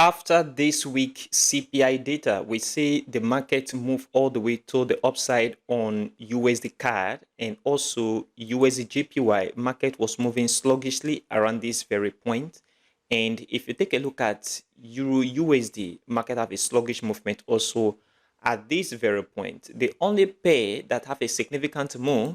After this week CPI data, we see the market move all the way to the upside on USD CAD and also USDJPY. Market was moving sluggishly around this very point. And if you take a look at Euro USD, market have a sluggish movement also at this very point. The only pair that have a significant move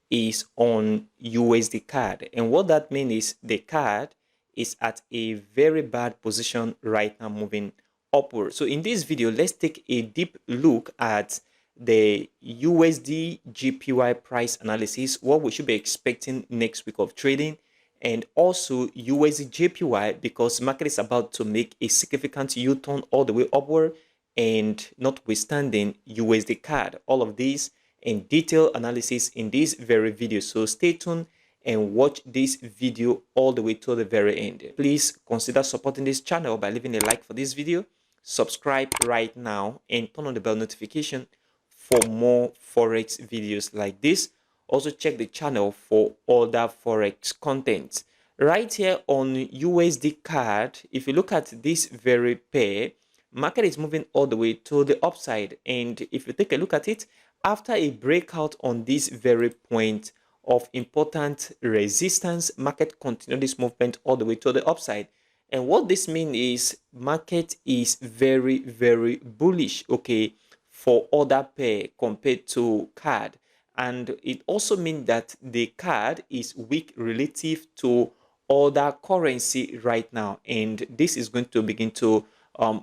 is on USD CAD. And what that means is the CAD is at a very bad position right now, moving upward. So in this video, let's take a deep look at the USD GPY price analysis, what we should be expecting next week of trading, and also USD JPY, because market is about to make a significant U-turn all the way upward, and notwithstanding USD CAD. All of these in detailed analysis in this very video. So stay tuned and watch this video all the way to the very end. Please consider supporting this channel by leaving a like for this video, subscribe right now, and turn on the bell notification for more forex videos like this. Also check the channel for other forex content. Right here on USD CAD, if you look at this very pair, market is moving all the way to the upside, and if you take a look at it, after a breakout on this very point of important resistance, market continued this movement all the way to the upside. And what this means is market is very, very bullish, okay, for other pair compared to CAD. And it also means that the CAD is weak relative to other currency right now, and this is going to begin to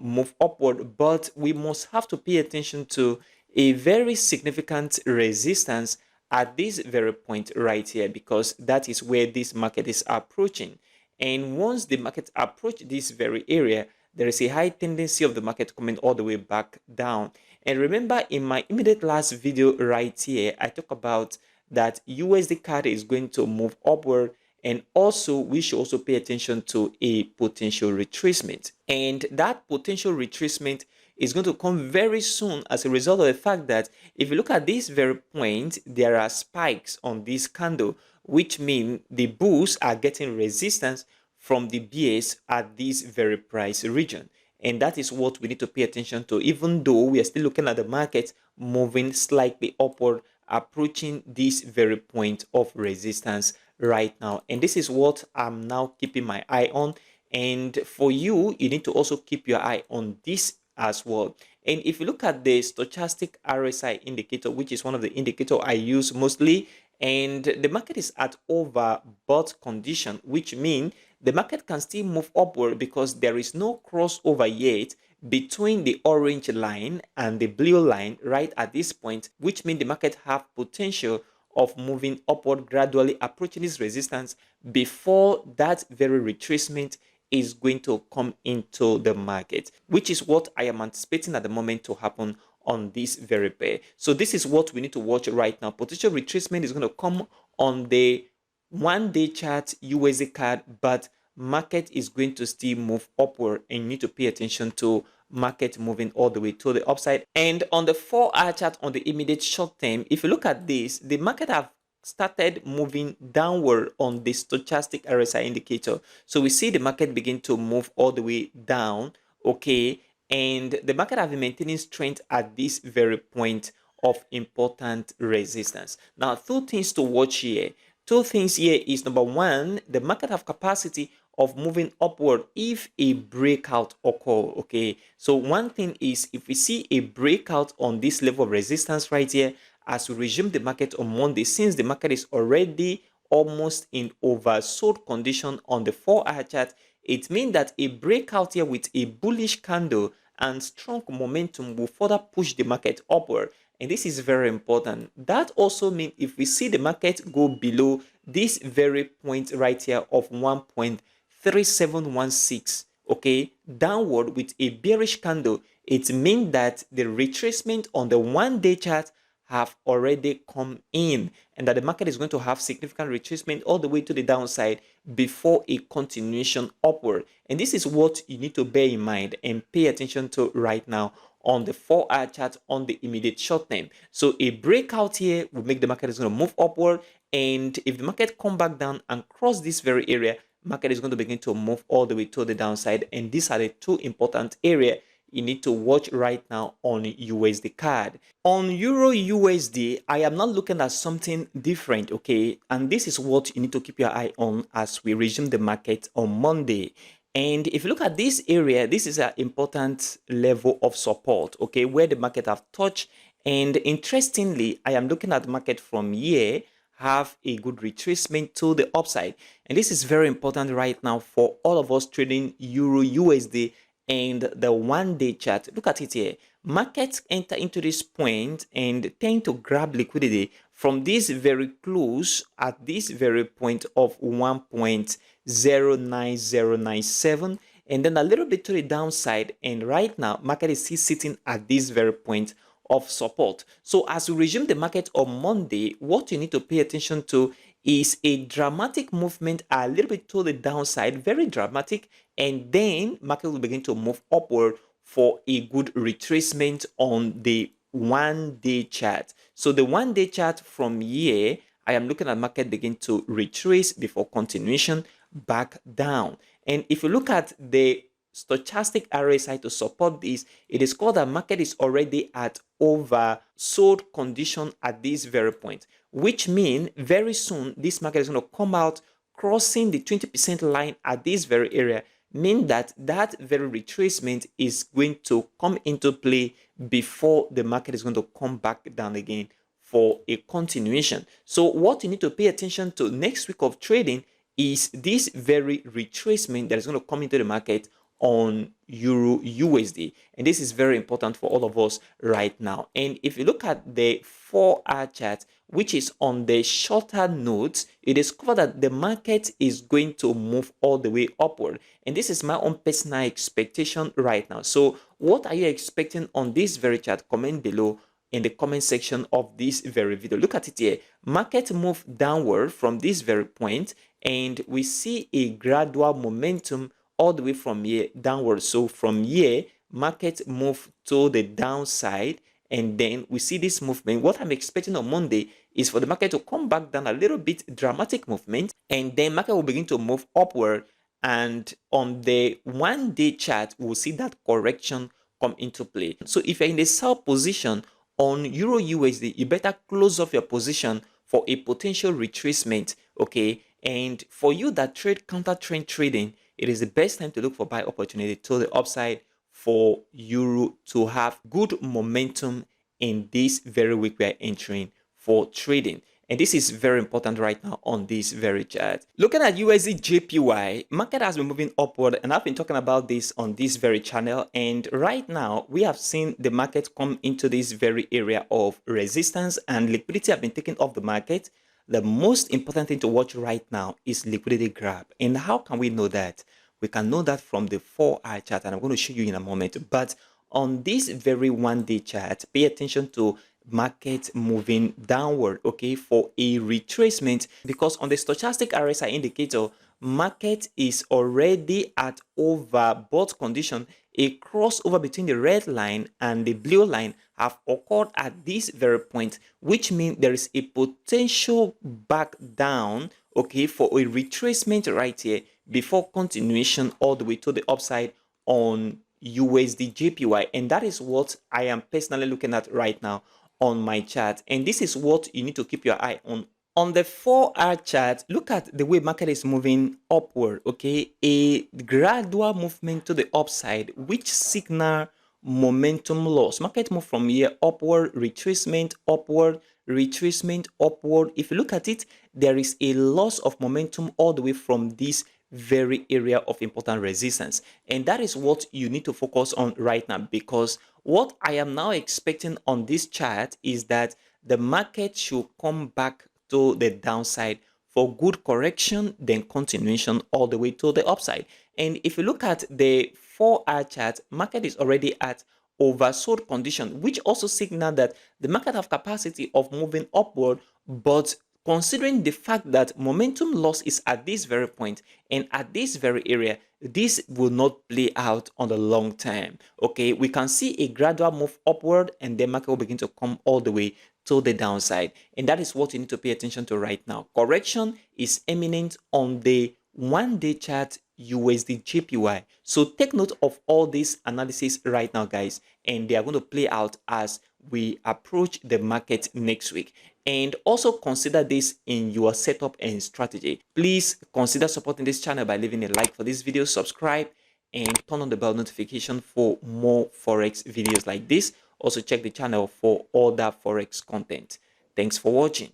move upward. But we must have to pay attention to a very significant resistance at this very point right here, because that is where this market is approaching. And once the market approach this very area, there is a high tendency of the market coming all the way back down. And remember, in my immediate last video right here, I talk about that USD CAD is going to move upward, and also we should also pay attention to a potential retracement. And that potential retracement is going to come very soon as a result of the fact that if you look at this very point, there are spikes on this candle, which mean the bulls are getting resistance from the bears at this very price region. And that is what we need to pay attention to, even though we are still looking at the market moving slightly upward, approaching this very point of resistance right now. And this is what I'm now keeping my eye on. And for you, you need to also keep your eye on this as well. And if you look at the stochastic RSI indicator, which is one of the indicators I use mostly, and the market is at overbought condition, which means the market can still move upward because there is no crossover yet between the orange line and the blue line right at this point, which means the market have potential of moving upward, gradually approaching this resistance before that very retracement is going to come into the market, which is what I am anticipating at the moment to happen on this very pair. So this is what we need to watch right now. Potential retracement is going to come on the 1-day chart USD CAD, but market is going to still move upward, and you need to pay attention to market moving all the way to the upside. And on the 4-hour chart, on the immediate short term, if you look at this, the market have started moving downward on the stochastic RSI indicator. So we see the market begin to move all the way down, okay, and the market have been maintaining strength at this very point of important resistance. Now, two things to watch here. Two things here is, number one, the market have capacity of moving upward if a breakout occur, okay. So one thing is, if we see a breakout on this level of resistance right here, as we resume the market on Monday, since the market is already almost in oversold condition on the 4-hour chart, it means that a breakout here with a bullish candle and strong momentum will further push the market upward. And this is very important. That also means if we see the market go below this very point right here of 1.3716, okay, downward with a bearish candle, it means that the retracement on the 1-day chart have already come in, and that the market is going to have significant retracement all the way to the downside before a continuation upward. And this is what you need to bear in mind and pay attention to right now on the 4-hour chart on the immediate short term. So a breakout here will make the market is going to move upward, and if the market come back down and cross this very area, market is going to begin to move all the way to the downside. And these are the two important areas you need to watch right now on USD CAD. On Euro USD, I am not looking at something different, okay? And this is what you need to keep your eye on as we resume the market on Monday. And if you look at this area, this is an important level of support, okay, where the market have touched. And interestingly, I am looking at the market from here, have a good retracement to the upside. And this is very important right now for all of us trading Euro USD and the 1-day chart. Look at it here. Markets enter into this point and tend to grab liquidity from this very close at this very point of 1.09097, and then a little bit to the downside. And right now, market is still sitting at this very point of support. So as we resume the market on Monday, what you need to pay attention to is a dramatic movement a little bit to the downside, very dramatic, and then market will begin to move upward for a good retracement on the 1-day chart. So the 1-day chart from here, I am looking at market begin to retrace before continuation back down. And if you look at the stochastic RSI to support this, it is called that market is already at oversold condition at this very point, which means very soon this market is going to come out crossing the 20% line at this very area, mean that that very retracement is going to come into play before the market is going to come back down again for a continuation. So what you need to pay attention to next week of trading is this very retracement that is going to come into the market on Euro USD. And this is very important for all of us right now. And if you look at the 4-hour chart, which is on the shorter notes, it is covered that the market is going to move all the way upward. And this is my own personal expectation right now. So what are you expecting on this very chart? Comment below in the comment section of this very video. Look at it here. Market move downward from this very point, and we see a gradual momentum all the way from here downward. So from here, market move to the downside, and then we see this movement. What I'm expecting on Monday is for the market to come back down a little bit, dramatic movement, and then market will begin to move upward. And on the 1-day chart, we'll see that correction come into play. So if you're in the sell position on Euro USD, you better close off your position for a potential retracement, okay? And for you that trade counter trend trading, it is the best time to look for buy opportunity to the upside for Euro to have good momentum in this very week we are entering for trading. And this is very important right now on this very chart. Looking at usdjpy, market has been moving upward, and I've been talking about this on this very channel. And right now, we have seen the market come into this very area of resistance, and liquidity have been taken off the market. The most important thing to watch right now is liquidity grab. And how can we know that? We can know that from the 4-hour chart, and I'm going to show you in a moment. But on this very 1-day chart, pay attention to market moving downward, okay, for a retracement, because on the stochastic RSI indicator, market is already at overbought condition. A crossover between the red line and the blue line have occurred at this very point, which means there is a potential back down, okay, for a retracement right here before continuation all the way to the upside on USDJPY. And that is what I am personally looking at right now on my chart. And this is what you need to keep your eye on. On the 4-hour chart, look at the way market is moving upward, okay? A gradual movement to the upside, which signal momentum loss. Market move from here upward, retracement, upward, retracement, upward. If you look at it, there is a loss of momentum all the way from this very area of important resistance. And that is what you need to focus on right now, because what I am now expecting on this chart is that the market should come back to the downside for good correction, then continuation all the way to the upside. And if you look at the 4-hour chart, market is already at oversold condition, which also signal that the market have capacity of moving upward, but considering the fact that momentum loss is at this very point and at this very area, this will not play out on the long term. Okay, we can see a gradual move upward, and the market will begin to come all the way to the downside. And that is what you need to pay attention to right now. Correction is imminent on the 1-day chart USDJPY. So take note of all this analysis right now, guys, and they are going to play out as we approach the market next week. And also consider this in your setup and strategy. Please consider supporting this channel by leaving a like for this video, subscribe, and turn on the bell notification for more Forex videos like this. Also check the channel for other Forex content. Thanks for watching.